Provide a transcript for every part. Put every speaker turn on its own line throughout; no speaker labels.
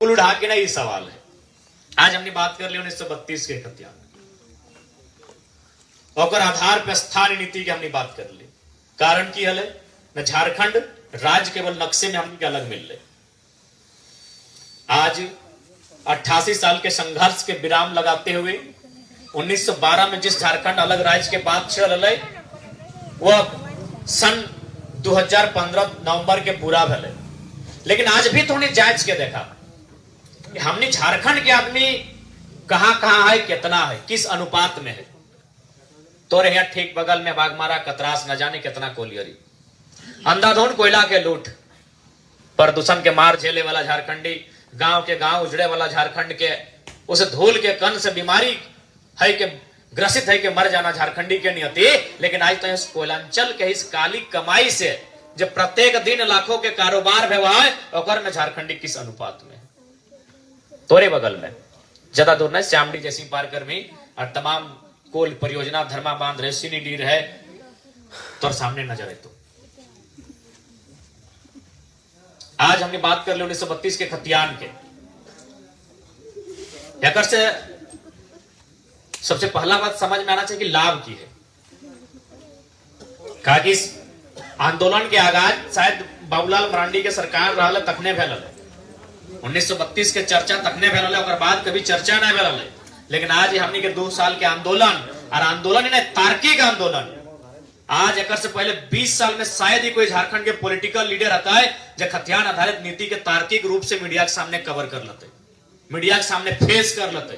कुल उड़ा के नहीं सवाल है। आज हमने बात कर ली 1932 के खतियान और आधार पर स्थानीय नीति की हमने बात कर ली। कारण की हल न झारखंड राज्य केवल नक्शे में हमने अलग मिल रहे। आज 88 साल के संघर्ष के विराम लगाते हुए 1912 में जिस झारखंड अलग राज्य के बाद चल रहे वह सन 2015 नवंबर के पूरा भले। लेकिन आज भी तो उन्हें जांच के देखा कि हमने झारखंड के आदमी कहां कहां है, कितना है, किस अनुपात में है। तो यहाँ ठीक बगल में बागमारा कतरास न जाने कितना कोलियरी, अंधाधुंध कोयला के लूट, प्रदूषण के मार झेले वाला झारखंडी, गांव के गांव उजड़े वाला झारखंड के उस धूल के कण से बीमारी है कि ग्रसित है कि मर जाना झारखंडी के नियति। लेकिन आज तो इस कोयलांचल के इस काली कमाई से जब प्रत्येक दिन लाखों के कारोबार व्यवहार में झारखंडी किस अनुपात में तोरे बगल में ज्यादा दूर नहीं, श्यामडी जैसी पार्कर में और तमाम कोल परियोजना धर्मा बांध रेसिनी डीर है तो सामने नजर है। तो आज हमने बात कर ली 1932 के खतियान के। याकर से सबसे पहला बात समझ में आना चाहिए कि लाभ की है। कहा कि इस आंदोलन के आगाज शायद बाबूलाल मरांडी के सरकार रहा तखने भेल 1932 के चर्चा तखने भेल और बाद कभी चर्चा नहीं भेल। लेकिन आज हमने के 2 साल के आंदोलन और आंदोलन तार्किक आंदोलन, आज एक से पहले 20 साल में शायद ही कोई झारखंड के पॉलिटिकल लीडर आता है जो खतियान आधारित नीति के तार्किक रूप से मीडिया के सामने कवर कर लेते, मीडिया के सामने फेस कर लेते।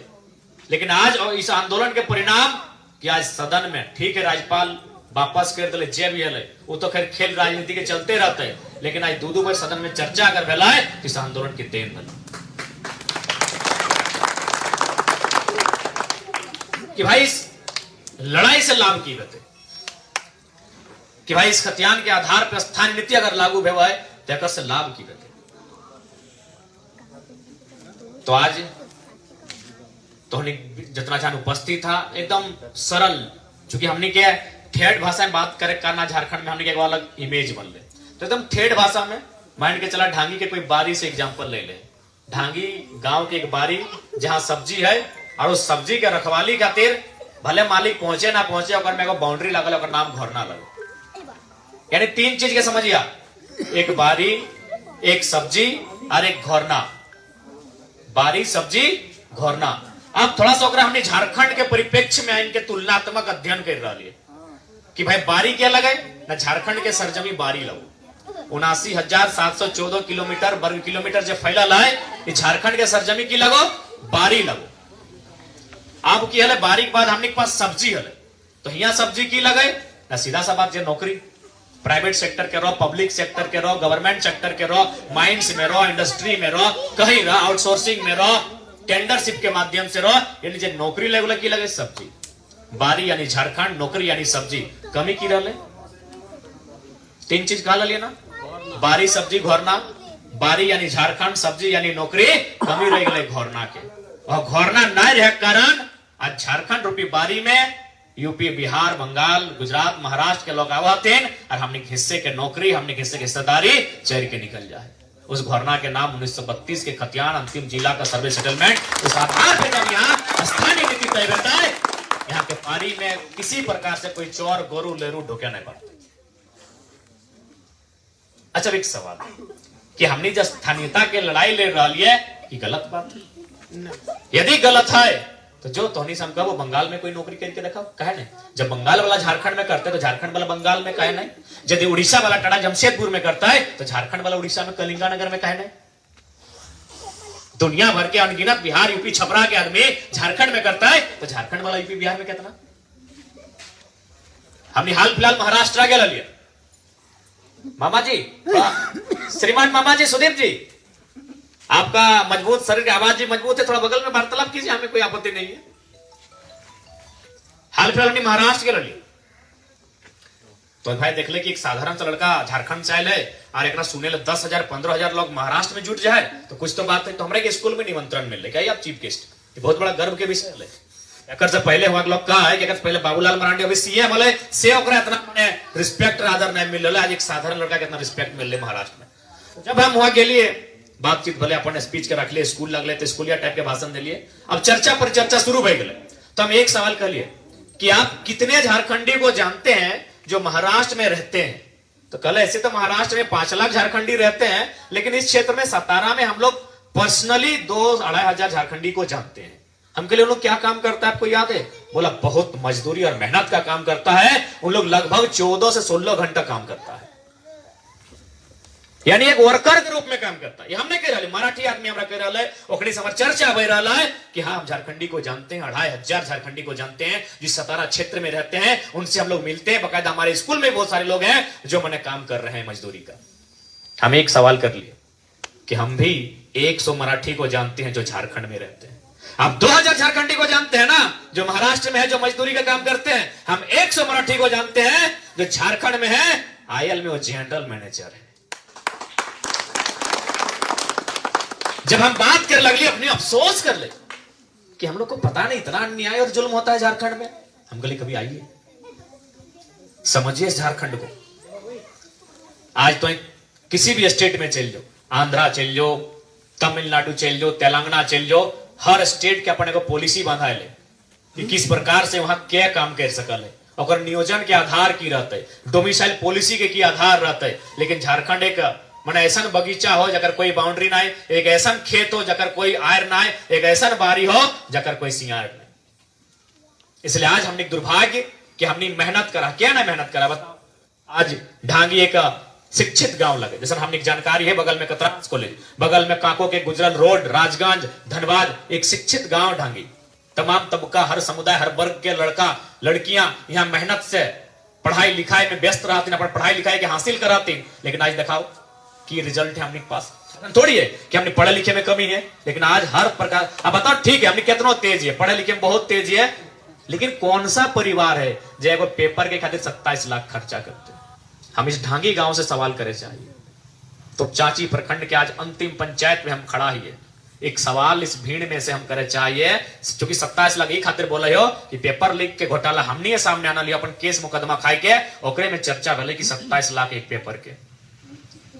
लेकिन आज इस आंदोलन के परिणाम कि आज सदन में ठीक है राज्यपाल वापस कर दिले जे भी है वो तो खैर खेल राजनीति के चलते रहते हैं। लेकिन आज दो बार सदन में चर्चा अगर भेला है इस आंदोलन की देन भले कि भाई इस लड़ाई से लाभ की बते कि भाई इस खतियान के आधार पर स्थानीय नीति अगर लागू हुआ है तो से लाभ की बते। तो आज तो जितना जहां उपस्थित था एकदम सरल, चूंकि हमने क्या ठेठ भाषा में बात करे करना झारखंड में हमने क्या अलग इमेज बन ले तो एकदम ठेठ भाषा में माइंड के चला ढांगी के कोई बारी से एग्जांपल ले ले। ढांगी गांव की एक बारी जहां सब्जी है और उस सब्जी के रखवाली खातिर भले मालिक पहुंचे ना पहुंचे और मेरे को बाउंड्री लगल और नाम घर ना लगे। यानी 3 चीज के समझिए, एक बारी, एक सब्जी और एक घोरना। बारी, सब्जी, घोरना। अब थोड़ा सा हमने झारखंड के परिप्रेक्ष्य में इनके तुलनात्मक अध्ययन कर रहा है कि भाई बारी क्या लगे ना, झारखंड के सरजमी बारी लगो 79,714 किलोमीटर वर्ग किलोमीटर जो फैलल है ये झारखंड के सरजमी की लगो बारी लगो। अब की हले बारी के बाद हमने के पास सब्जी हले तो यहाँ सब्जी की लगे ना, सीधा सा बात जो नौकरी प्राइवेट सेक्टर के रहो, पब्लिक सेक्टर के रहो, गवर्नमेंट सेक्टर के रहो, माइंस में रहो, इंडस्ट्री में रहो, कहीं रहो, आउटसोर्सिंग में रहो, टेंडरशिप के माध्यम से रहो, यानी जो नौकरी लेवल की लगे सब्जी। बारी यानी झारखंड, नौकरी यानी सब्जी। कमी की रहे 3 चीज कहा लिया ना, बारी, सब्जी, घोरना। बारी यानी झारखंड, सब्जी यानी नौकरी, कमी रह गए घोरना के। और घोरना न रह कारण आज झारखंड रूपी बारी में यूपी, बिहार, बंगाल, गुजरात, महाराष्ट्र के लोग आवाते और हमने हिस्से के नौकरी, हमने हिस्से की हिस्सेदारी चेर के निकल जाए। उस घोरना के नाम 1932 के खतियान अंतिम जिला का सर्वे सेटलमेंट। उस आधार पर जब यहाँ स्थानीय नीति तय होता है यहाँ के पारी में किसी प्रकार से कोई चोर, गोरू, लेरू ढोके नहीं पड़ते। अच्छा, एक सवाल कि हमने जब स्थानीयता के लड़ाई ले रही है कि गलत बात है? यदि गलत है तो जो तोहनी से हम कहो बंगाल में कोई नौकरी करके दिखाओ, कहे नहीं। जब बंगाल वाला झारखंड में करते तो झारखंड वाला बंगाल में कहे नहीं। यदि उड़ीसा वाला टाटा जमशेदपुर में करता है तो झारखंड वाला उड़ीसा में कलिंगानगर में कहे नहीं। दुनिया भर के अनगिनत बिहार, यूपी, छपरा के आदमी झारखंड में करता है तो झारखंड वाला यूपी, बिहार में कितना। हमने हाल फिलहाल महाराष्ट्र आगे लिया। मामा जी, श्रीमान मामा जी, सुदीप जी, आपका मजबूत शरीर की आवाज जी मजबूत है, थोड़ा बगल में वार्तालाप कीजिए, हमें कोई आपत्ति नहीं है। हाल फिलहाल हमने महाराष्ट्र के लिए तो भाई देख ले कि एक साधारण सा लड़का झारखंड से आयल है और एक सुने 10,000 15,000 लोग महाराष्ट्र में जुट जाए तो कुछ तो बात है। तो हमारे स्कूल में निमंत्रण मिल रहा है आप चीफ गेस्ट, ये बहुत बड़ा गर्व के विषय है। एक से पहले हुआ लोग कहा है कि पहले बाबूलाल मरांडी अभी सीएम वाले से इतना रिस्पेक्ट आदर नहीं मिल रहा। आज एक साधारण लड़का के इतना रिस्पेक्ट मिल रहा है महाराष्ट्र में। जब हम वहां के लिए बातचीत भले अपन स्पीच के रख लिए, स्कूल लग ले तो स्कूलिया टाइप के भाषण दे लिए। अब चर्चा पर चर्चा शुरू हो गई। तो हम एक सवाल कर लिए कि आप कितने झारखंडी को जानते हैं जो महाराष्ट्र में रहते हैं? तो कल ऐसे तो महाराष्ट्र में 5 लाख झारखंडी रहते हैं, लेकिन इस क्षेत्र में सतारा में हम लोग पर्सनली 2-2.5 हजार झारखंडी को जानते हैं। हम के लिए लोग क्या काम करता है आपको याद है? बोला बहुत मजदूरी और मेहनत का काम करता है। उन लोग लगभग 14 से 16 घंटा काम करता है, यानी एक वर्कर के रूप में काम करता है। ये हमने कह रहा है, मराठी आदमी हमरा कह रहा है, ओकरी से चर्चा हो रहा है कि हाँ हम झारखंडी को जानते हैं, 2,500 झारखंडी को जानते हैं जिस सतारा क्षेत्र में रहते हैं, उनसे हम लोग मिलते हैं। बकायदा हमारे स्कूल में बहुत सारे लोग हैं जो मैंने काम कर रहे हैं मजदूरी का। हम एक सवाल कर लिए कि हम भी 100 मराठी को जानते हैं जो झारखंड में रहते हैं। आप 2000 झारखंडी को जानते हैं ना जो महाराष्ट्र में है, जो मजदूरी का काम करते हैं। हम 100 मराठी को जानते हैं जो झारखंड में है, आईएल में वो जनरल मैनेजर है। जब हम बात कर लगली अपने अफसोस कर ले कि हम लोग को पता नहीं इतना अन्याय और जुल्म होता है झारखंड में। हम गले कभी आइए समझिए इस झारखंड को। आज तो किसी भी स्टेट में चल जाओ, आंध्रा चल जाओ, तमिलनाडु चल जाओ, तेलंगाना चल जाओ, हर स्टेट के अपने को पॉलिसी बांधा ले कि किस प्रकार से वहां क्या काम कर सकल है, और नियोजन के आधार की रहते है, डोमिसाइल पॉलिसी के की आधार रहते है। लेकिन झारखंड एक मन ऐसा बगीचा हो जकर कोई बाउंड्री ना, एक ऐसा खेत हो जकर कोई आयर ना, एक ऐसा बारी हो जकर कोई सिंगार ना। इसलिए आज हमने दुर्भाग्य कि हमने मेहनत करा, क्या ना मेहनत करा बताओ। आज ढांगी एक शिक्षित गांव लगे, जैसे हमने जानकारी है, बगल में कतरास कॉलेज, बगल में काको के गुजरल रोड, राजगंज, धनबाद, एक शिक्षित गांव ढांगी। तमाम तबका, हर समुदाय, हर वर्ग के लड़का लड़कियां यहाँ मेहनत से पढ़ाई लिखाई में व्यस्त रहती, पढ़ाई लिखाई के हासिल कराती। लेकिन आज दिखाओ कि रिजल्ट है अपने पास। थोड़ी है कि हमने पढ़े लिखे में कमी है, लेकिन आज हर प्रकार। अब बताओ ठीक है हमने कितना तेज है, पढ़े लिखे में बहुत तेज है, लेकिन कौन सा परिवार है जो पेपर के खातिर 27 लाख खर्चा करते? हम इस ढांगी गांव से सवाल करे चाहिए। तो चाची प्रखंड के आज अंतिम पंचायत में हम खड़ा ही है, एक सवाल इस भीड़ में से हम करे चाहिए, क्योंकि 27 लाख ही खातिर बोले हो कि पेपर लीक के घोटाला हमने सामने आना लिया, अपन केस मुकदमा खाई के ओकरे में चर्चा भले कि 27 लाख एक पेपर के।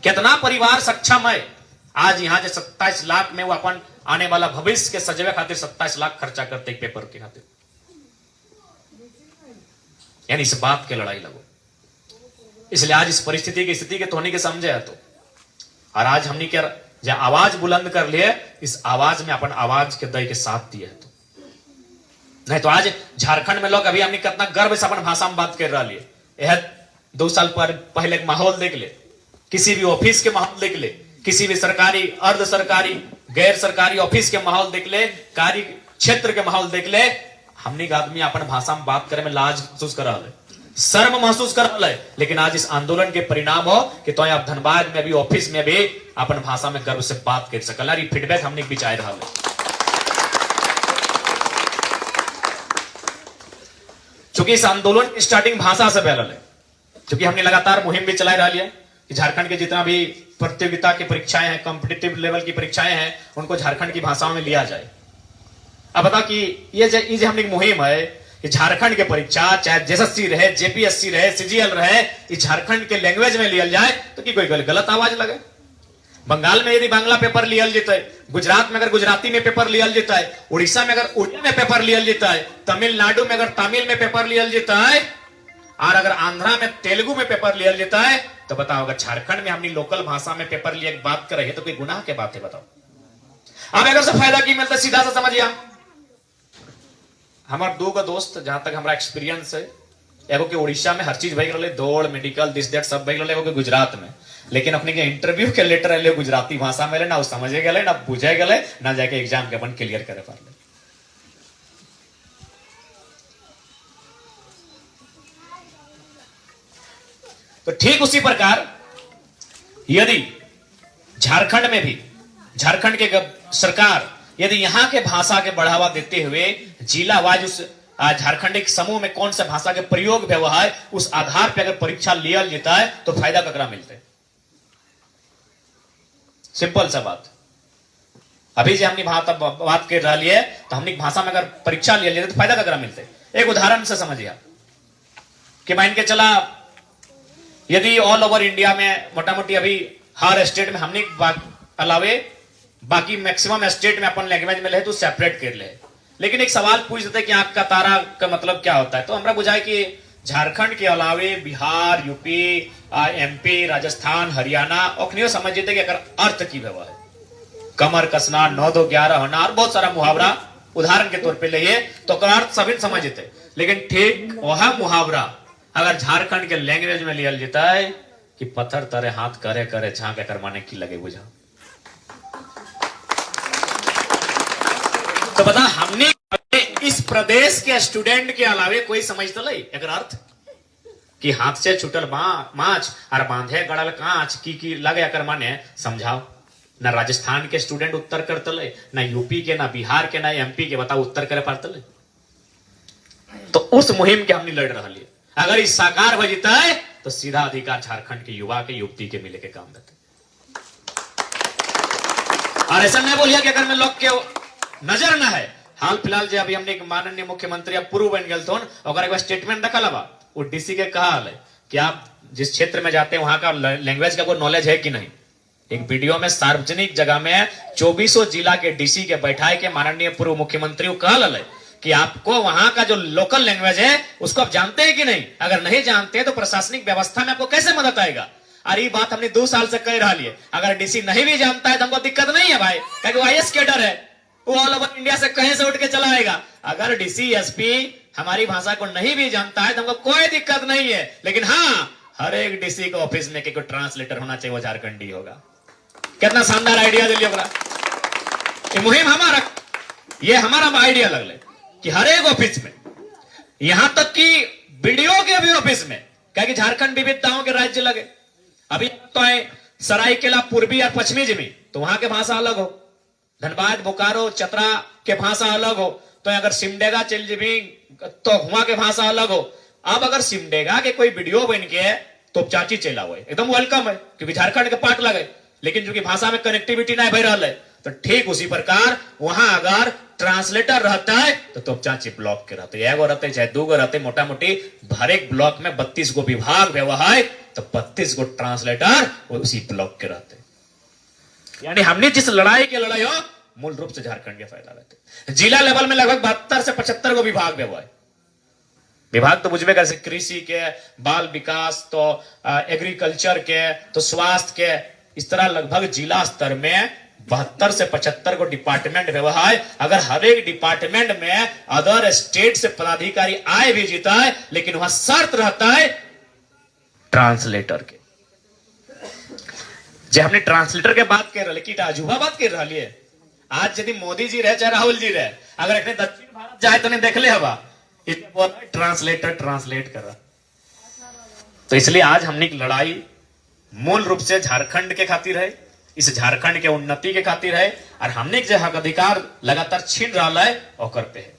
कितना परिवार सक्षम है आज यहाँ 27 लाख में वो अपन आने वाला भविष्य के सजवे खातिर 27 लाख खर्चा करते एक पेपर के खातिर। यानी इस बात के लड़ाई लगो। इसलिए आज इस परिस्थिति की स्थिति के तो होने के समझे है तो, और आज हमने क्या जो आवाज बुलंद कर लिए, इस आवाज में अपन आवाज के दई के साथ दिए तो नहीं तो आज झारखंड में लोग अभी हमने कितना गर्व से अपन भाषा में बात कर रहा लिए। यह 2 साल पहले एक माहौल देख ले, किसी भी ऑफिस के माहौल देख ले, किसी भी सरकारी, अर्ध सरकारी, गैर सरकारी ऑफिस के माहौल देख ले, कार्य क्षेत्र के माहौल देख ले, हमने का आदमी अपन भाषा में बात करे में लाज महसूस कर रहा है, शर्म महसूस कर रहा है। लेकिन आज इस आंदोलन के परिणाम हो कि तो आप धनबाद में भी, ऑफिस में भी अपन भाषा में गर्व से बात कर सकल। और ये फीडबैक हमने भी चाह रहा है, क्योंकि इस आंदोलन की स्टार्टिंग भाषा से पहले है, क्योंकि हमने लगातार मुहिम भी चला रहा है कि झारखंड के जितना भी प्रतियोगिता की परीक्षाएं हैं, कॉम्पिटिटिव लेवल की परीक्षाएं हैं, उनको झारखंड की भाषाओं में लिया जाए। अब बता कि ये हमने मुहिम है कि झारखंड के परीक्षा चाहे जेएसएससी रहे, जेपीएससी रहे, सीजीएल रहे, ये झारखंड के लैंग्वेज में लिया जाए तो कि कोई गलत आवाज लगे। बंगाल में यदि बांग्ला पेपर लिया जाता है, गुजरात में अगर गुजराती में पेपर लिया जाता है, उड़ीसा में अगर उड़िया में पेपर लिया जाता है, तमिलनाडु में अगर तमिल में पेपर लिया जाता है, और अगर आंध्रा में तेलुगु में पेपर लिया जाता है, तो बताओ अगर झारखंड में हमने लोकल भाषा में पेपर लिए बात कर रहे हैं तो कोई गुनाह की बात है? बताओ। अब अगर से फायदा की मिलता सीधा सा समझिए। हमारे 2 दोस्त जहां तक हमारा एक्सपीरियंस है, एगो के उड़ीसा में हर चीज भई रहले, दौड़, मेडिकल, दिस दैट सब भई रहले, एगो के गुजरात में। लेकिन अपने के इंटरव्यू के लेटर आले गुजराती भाषा में, ना समझे गए, ना बुझे गए, ना जाके एग्जाम के अपन क्लियर करे पारले। तो ठीक उसी प्रकार यदि झारखंड में भी, झारखंड के सरकार यदि यहां के भाषा के बढ़ावा देते हुए जिला वाइज उस झारखंड के समूह में कौन सा भाषा के प्रयोग व्यवहार, उस आधार पर अगर परीक्षा लिया जाता है तो फायदा ककरा मिलता है? सिंपल सा बात। अभी जो हमने बात कर रही है तो हमने भाषा में अगर परीक्षा लिया जाता तो फायदा ककरा मिलता है? एक उदाहरण से समझिए कि मान के चला यदि ऑल ओवर इंडिया में मोटा मोटी अभी हर स्टेट में हमने अलावे बाकी मैक्सिमम स्टेट में अपन लैंग्वेज में ले तो सेपरेट कर ले। लेकिन एक सवाल पूछ देते कि आंख का तारा का मतलब क्या होता है, तो हमरा बुझाए कि झारखंड के अलावे बिहार, यूपी, एमपी, राजस्थान, हरियाणा ओखनियो समझ जेते कि अगर अर्थ की व्यवहार है, कमर कसना, 9 2 11 होना और बहुत सारा मुहावरा उदाहरण के तौर पे लिए तो अर्थ सभी समझ जेते। लेकिन ठीक वह मुहावरा अगर झारखंड के लैंग्वेज में लिया जाता है कि पत्थर तरे हाथ करे करे झांक कर माने की लगे बुझा, तो बता हमने इस प्रदेश के स्टूडेंट के अलावे कोई समझ तो नहीं अगर अर्थ कि हाथ से छुटल माछ और बांधे गड़ल कांच की लगे अकर माने समझाओ। ना राजस्थान के स्टूडेंट उत्तर कर तले, ना यूपी के, ना बिहार के, ना एमपी के, बताओ उत्तर करे पार तले। तो उस मुहिम के हमने लड़ रहा है, अगर इस साकार हो जीता है तो सीधा अधिकार झारखंड के युवा के युवती के मिले के काम देते। और ऐसा नहीं बोलिए कि अगर मैं लोग के नजर ना है, हाल फिलहाल जो अभी हमने माननीय मुख्यमंत्री अब पूर्व बन गए तो एक स्टेटमेंट रखा लबा वो डीसी के कहा है कि आप जिस क्षेत्र में जाते हैं वहां का लैंग्वेज का कोई नॉलेज है कि नहीं। एक वीडियो में सार्वजनिक जगह में 2400 जिला के डीसी के बैठाए के माननीय पूर्व मुख्यमंत्री को कहा है कि आपको वहां का जो लोकल लैंग्वेज है उसको आप जानते हैं कि नहीं, अगर नहीं जानते तो प्रशासनिक व्यवस्था में आपको कैसे मदद आएगा। और ये बात हमने 2 साल से कह रहा है, अगर डीसी नहीं भी जानता है तो हमको दिक्कत नहीं है भाई, क्योंकि वो आईएएस कैडर है, वो ऑल ओवर इंडिया से कहीं से उठ के चला आएगा। अगर डीसी एसपी हमारी भाषा को नहीं भी जानता है तो हमको कोई दिक्कत नहीं है। लेकिन हाँ, हर एक डीसी के ऑफिस में कोई ट्रांसलेटर होना चाहिए, वो झारखंडी होगा। कितना शानदार आइडिया दिलिए बड़ा, ये मुहिम हमारा, ये हमारा आइडिया लगले कि हर एक ऑफिस में, यहां तक कि बीडीओ के भी ऑफिस में, क्या कि झारखंड विविधताओं के राज्य लगे। अभी तो है सरायकेला पूर्वी और पश्चिमी जमीन, तो वहां के भाषा अलग हो, धनबाद, बोकारो, चतरा के भाषा अलग हो, तो अगर सिमडेगा चल जमी तो वहां के भाषा अलग हो। अब अगर सिमडेगा के कोई वीडियो बन के तो चाची चला हुआ है, एकदम वेलकम है, क्योंकि झारखंड के पार्ट लगे। लेकिन चूंकि भाषा में कनेक्टिविटी नहीं भर रहा है, तो ठीक उसी प्रकार वहां अगर ट्रांसलेटर रहता है तो चाची ब्लॉक के रहते, एगो रहते चाहे 2 गो रहते, मोटा मोटी हर एक ब्लॉक में 32 गो विभाग व्यवहार, तो 32 गो ट्रांसलेटर उसी ब्लॉक के रहते। यानी हमने जिस लड़ाई की लड़ाई हो मूल रूप से झारखंड के फायदा रहते। जिला लेवल में लगभग 72 से 75 गो विभाग व्यवहार, विभाग तो बुझबे कैसे, कृषि के, बाल विकास, तो एग्रीकल्चर के, तो स्वास्थ्य के, इस तरह लगभग जिला स्तर में 72 से 75 को डिपार्टमेंट व्यवहार। अगर हर एक डिपार्टमेंट में अदर स्टेट से पदाधिकारी आए भी जीता है, लेकिन वहां शर्त रहता है ट्रांसलेटर के। जब हमने ट्रांसलेटर के बात कर रहे, अजूबा बात कर रही है, आज यदि मोदी जी रहे चाहे राहुल जी रहे, अगर एक दक्षिण भारत जाए तो नहीं देख ले हवा, ट्रांसलेटर ट्रांसलेट कर रहा। तो इसलिए आज हमने की लड़ाई मूल रूप से झारखंड के खातिर है, इस झारखंड के उन्नति के खातिर है, और हमने जो हक अधिकार लगातार छीन रहा है ओकर पे है।